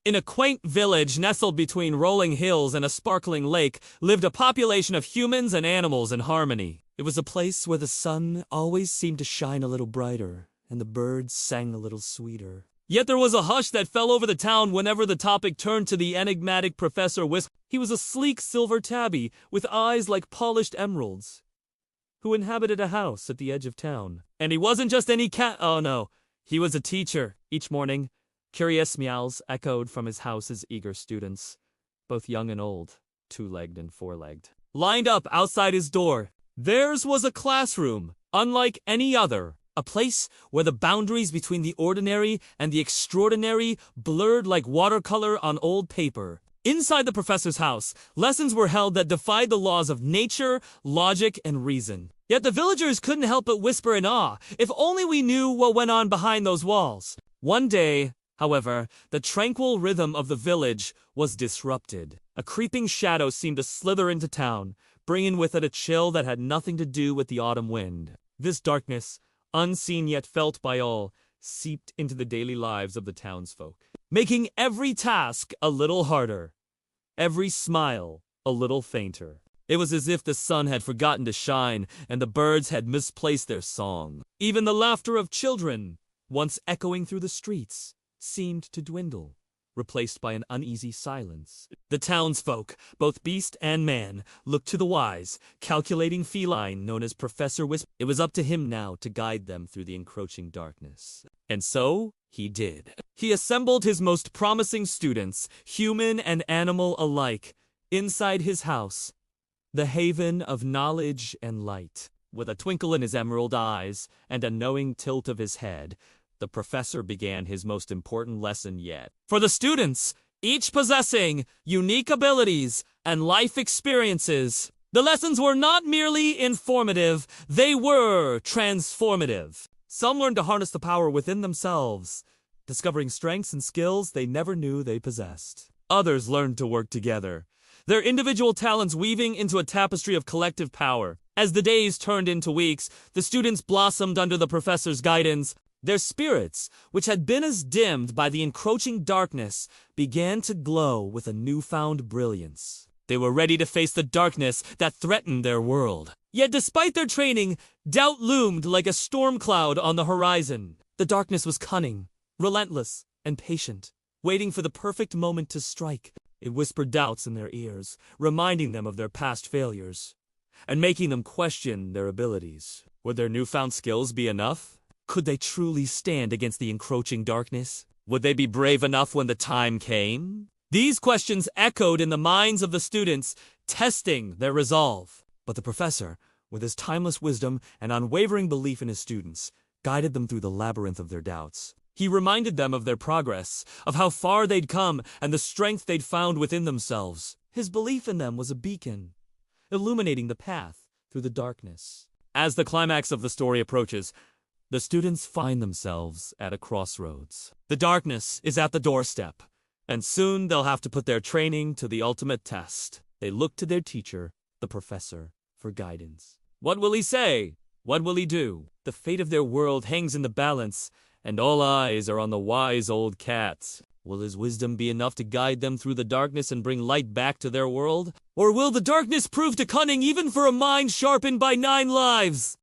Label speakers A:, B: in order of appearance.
A: In a quaint village nestled between rolling hills and a sparkling lake lived a population of humans and animals in harmony. It was a place where the sun always seemed to shine a little brighter and the birds sang a little sweeter. Yet there was a hush that fell over the town whenever the topic turned to the enigmatic Professor Whiskers. He was a sleek silver tabby with eyes like polished emeralds, who inhabited a house at the edge of town. And he wasn't just any cat. Oh no, he was a teacher. Each morning, curious meows echoed from his house's eager students, both young and old, two-legged and four-legged. Lined up outside his door, theirs was a classroom, unlike any other, a place where the boundaries between the ordinary and the extraordinary blurred like watercolor on old paper. Inside the professor's house, lessons were held that defied the laws of nature, logic, and reason. Yet the villagers couldn't help but whisper in awe, if only we knew what went on behind those walls. One day, however, the tranquil rhythm of the village was disrupted. A creeping shadow seemed to slither into town, bringing with it a chill that had nothing to do with the autumn wind. This darkness, unseen yet felt by all, seeped into the daily lives of the townsfolk, making every task a little harder, every smile a little fainter. It was as if the sun had forgotten to shine and the birds had misplaced their song. Even the laughter of children, once echoing through the streets, seemed to dwindle, replaced by an uneasy silence. The townsfolk, both beast and man, looked to the wise, calculating feline known as Professor Whiskers. It was up to him now to guide them through the encroaching darkness. And so he did. He assembled his most promising students, human and animal alike, inside his house, the haven of knowledge and light. With a twinkle in his emerald eyes and a knowing tilt of his head, the professor began his most important lesson yet. For the students, each possessing unique abilities and life experiences, the lessons were not merely informative, they were transformative. Some learned to harness the power within themselves, discovering strengths and skills they never knew they possessed. Others learned to work together, their individual talents weaving into a tapestry of collective power. As the days turned into weeks, the students blossomed under the professor's guidance. Their spirits, which had been as dimmed by the encroaching darkness, began to glow with a newfound brilliance. They were ready to face the darkness that threatened their world. Yet despite their training, doubt loomed like a storm cloud on the horizon. The darkness was cunning, relentless, and patient, waiting for the perfect moment to strike. It whispered doubts in their ears, reminding them of their past failures, and making them question their abilities. Would their newfound skills be enough? Could they truly stand against the encroaching darkness? Would they be brave enough when the time came? These questions echoed in the minds of the students, testing their resolve. But the professor, with his timeless wisdom and unwavering belief in his students, guided them through the labyrinth of their doubts. He reminded them of their progress, of how far they'd come and the strength they'd found within themselves. His belief in them was a beacon, illuminating the path through the darkness. As the climax of the story approaches, the students find themselves at a crossroads. The darkness is at the doorstep, and soon they'll have to put their training to the ultimate test. They look to their teacher, the professor, for guidance. What will he say? What will he do? The fate of their world hangs in the balance, and all eyes are on the wise old cat. Will his wisdom be enough to guide them through the darkness and bring light back to their world? Or will the darkness prove too cunning even for a mind sharpened by 9 lives?